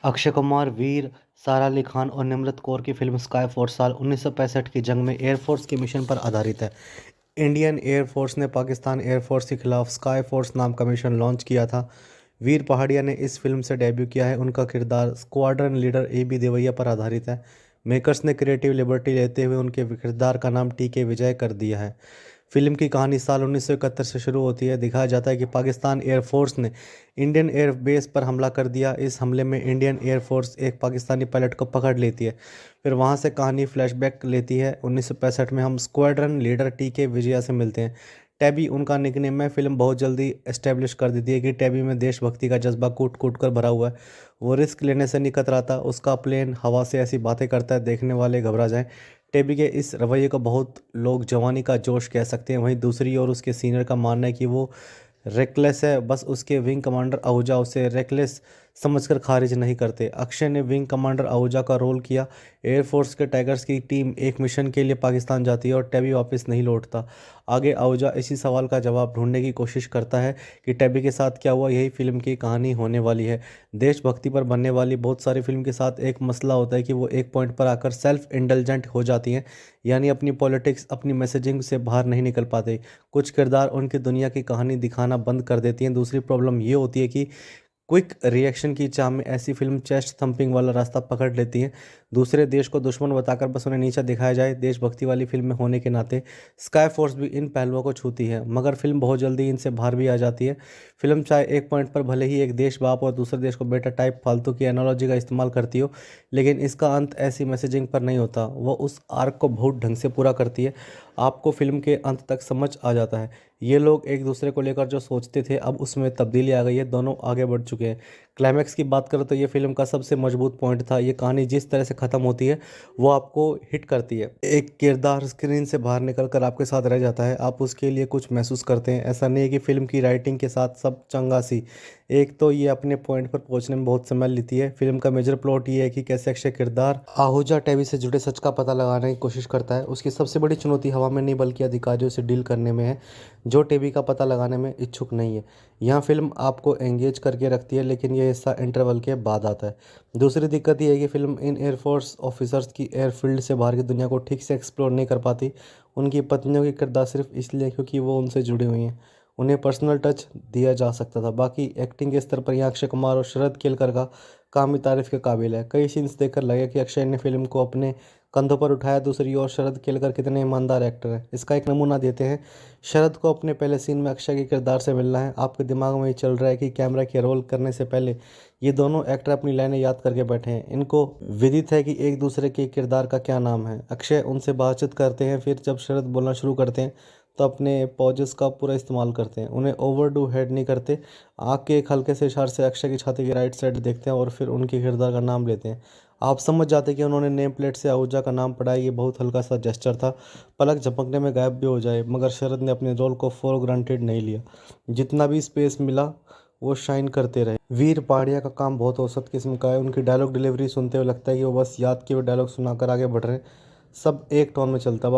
अक्षय कुमार, वीर, सारा अली खान और निमरत कौर की फिल्म स्काई फोर्स साल 1965 की जंग में एयरफोर्स के मिशन पर आधारित है। इंडियन एयरफोर्स ने पाकिस्तान एयरफोर्स के खिलाफ स्काई फोर्स नाम का मिशन लॉन्च किया था। वीर पहाड़िया ने इस फिल्म से डेब्यू किया है। उनका किरदार squadron leader A B Devaiah पर आधारित है। मेकर्स ने क्रिएटिव लिबर्टी लेते हुए उनके किरदार का नाम टी के विजय कर दिया है। फिल्म की कहानी साल 1971 से शुरू होती है। दिखाया जाता है कि पाकिस्तान एयरफोर्स ने इंडियन एयर बेस पर हमला कर दिया। इस हमले में इंडियन एयरफोर्स एक पाकिस्तानी पायलट को पकड़ लेती है। फिर वहां से कहानी फ्लैशबैक लेती है। 1965 में हम स्क्वाड्रन लीडर टी के विजया से मिलते हैं। टैबी उनका निकनेम है। फिल्म बहुत जल्दी एस्टेब्लिश कर देती है कि टैबी में देशभक्ति का जज्बा कूट कूट कर भरा हुआ है। वो रिस्क लेने से नहीं कतराता। उसका प्लेन हवा से ऐसी बातें करता है देखने वाले घबरा जाएं। टेबी के इस रवैये को बहुत लोग जवानी का जोश कह सकते हैं। वहीं दूसरी ओर उसके सीनियर का मानना है कि वो रेकलेस है। बस उसके विंग कमांडर आहूजा उसे रेकलेस समझकर खारिज नहीं करते। अक्षय ने विंग कमांडर आहूजा का रोल किया। एयरफोर्स के टाइगर्स की टीम एक मिशन के लिए पाकिस्तान जाती है और टैबी वापस नहीं लौटता। आगे आहूजा इसी सवाल का जवाब ढूंढने की कोशिश करता है कि टैबी के साथ क्या हुआ। यही फिल्म की कहानी होने वाली है। देशभक्ति पर बनने वाली बहुत सारी फिल्म के साथ एक मसला होता है कि वो एक पॉइंट पर आकर सेल्फ इंडल्जेंट हो जाती हैं, यानी अपनी पॉलिटिक्स अपनी मैसेजिंग से बाहर नहीं निकल पाते। कुछ किरदार उनकी दुनिया की कहानी दिखाना बंद कर देती हैं। दूसरी प्रॉब्लम ये होती है कि क्विक रिएक्शन की चाह में ऐसी फिल्म चेस्ट थंपिंग वाला रास्ता पकड़ लेती हैं। दूसरे देश को दुश्मन बताकर बस उन्हें नीचा दिखाया जाए। देशभक्ति वाली फिल्म में होने के नाते स्काई फोर्स भी इन पहलुओं को छूती है, मगर फिल्म बहुत जल्दी इनसे बाहर भी आ जाती है। फिल्म चाहे एक पॉइंट पर भले ही एक देश बाप और दूसरे देश को बेटा टाइप फालतू की एनोलॉजी का इस्तेमाल करती हो, लेकिन इसका अंत ऐसी मैसेजिंग पर नहीं होता। वो उस आर्क को बहुत ढंग से पूरा करती है। आपको फिल्म के अंत तक समझ आ जाता है ये लोग एक दूसरे को लेकर जो सोचते थे अब उसमें तब्दीली आ गई है। दोनों आगे बढ़ चुके हैं। क्लाइमैक्स की बात करें तो ये फिल्म का सबसे मजबूत पॉइंट था। ये कहानी जिस तरह से ख़त्म होती है वो आपको हिट करती है। एक किरदार स्क्रीन से बाहर निकल कर आपके साथ रह जाता है। आप उसके लिए कुछ महसूस करते हैं। ऐसा नहीं है कि फिल्म की राइटिंग के साथ सब चंगा सी। एक तो ये अपने पॉइंट पर पहुंचने में बहुत समय लेती है। फिल्म का मेजर प्लॉट ये है कि कैसे अक्षय किरदार आहूजा टैबी से जुड़े सच का पता लगाने की कोशिश करता है। उसकी सबसे बड़ी चुनौती हवा में नहीं बल्कि अधिकारियों से डील करने में है, जो टेबी का पता लगाने में इच्छुक नहीं है। यहाँ फिल्म आपको एंगेज करके रखती है, लेकिन यह हिस्सा इंटरवल के बाद आता है। दूसरी दिक्कत यह है कि फिल्म इन एयरफोर्स ऑफिसर्स की एयरफील्ड से बाहर की दुनिया को ठीक से एक्सप्लोर नहीं कर पाती। उनकी पत्नियों के किरदार सिर्फ इसलिए क्योंकि वो उनसे जुड़ी हुई हैं, उन्हें पर्सनल टच दिया जा सकता था। बाकी एक्टिंग के स्तर पर यहाँ अक्षय कुमार और शरद केलकर का काम भी तारीफ के काबिल है। कई सीन्स देखकर लगे कि अक्षय ने फिल्म को अपने कंधों पर उठाया। दूसरी ओर शरद केलकर कितने ईमानदार एक्टर हैं, इसका एक नमूना देते हैं। शरद को अपने पहले सीन में अक्षय के किरदार से मिलना है। आपके दिमाग में ये चल रहा है कि कैमरा के रोल करने से पहले ये दोनों एक्टर अपनी लाइनें याद करके बैठे हैं। इनको विदित है कि एक दूसरे के किरदार का क्या नाम है। अक्षय उनसे बातचीत करते हैं, फिर जब शरद बोलना शुरू करते हैं तो अपने पॉजेस का पूरा इस्तेमाल करते हैं। उन्हें ओवरडू हेड नहीं करते। आँख के एक हल्के से इशारे से अक्षय की छाती की राइट साइड देखते हैं और फिर उनके किरदार का नाम लेते हैं। आप समझ जाते हैं कि उन्होंने नेम प्लेट से आहूजा का नाम पढ़ा है। ये बहुत हल्का सा जेस्चर था, पलक झपकने में गायब भी हो जाए। मगर शरद ने अपने रोल को फॉर ग्रांटेड नहीं लिया। जितना भी स्पेस मिला वो शाइन करते रहे। वीर पहाड़िया का काम बहुत औसत किस्म का है। उनकी डायलॉग डिलीवरी सुनते हुए लगता है कि वो बस याद किए हुए डायलॉग सुनाकर आगे बढ़ रहे हैं। सब एक टोन में चलता।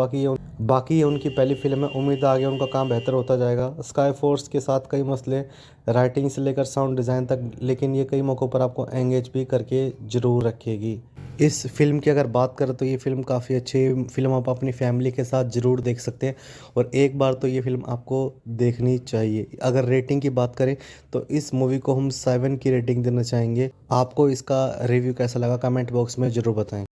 बाकी ये उनकी पहली फिल्म है। उम्मीद है आगे उनका काम बेहतर होता जाएगा। स्काई फोर्स के साथ कई मसले, राइटिंग से लेकर साउंड डिज़ाइन तक, लेकिन ये कई मौक़ों पर आपको एंगेज भी करके ज़रूर रखेगी। इस फिल्म की अगर बात करें तो ये फिल्म काफ़ी अच्छी फिल्म, आप अपनी फैमिली के साथ ज़रूर देख सकते हैं और एक बार तो ये फिल्म आपको देखनी चाहिए। अगर रेटिंग की बात करें तो इस मूवी को हम 7 की रेटिंग देना चाहेंगे। आपको इसका रिव्यू कैसा लगा कमेंट बॉक्स में ज़रूर बताएं।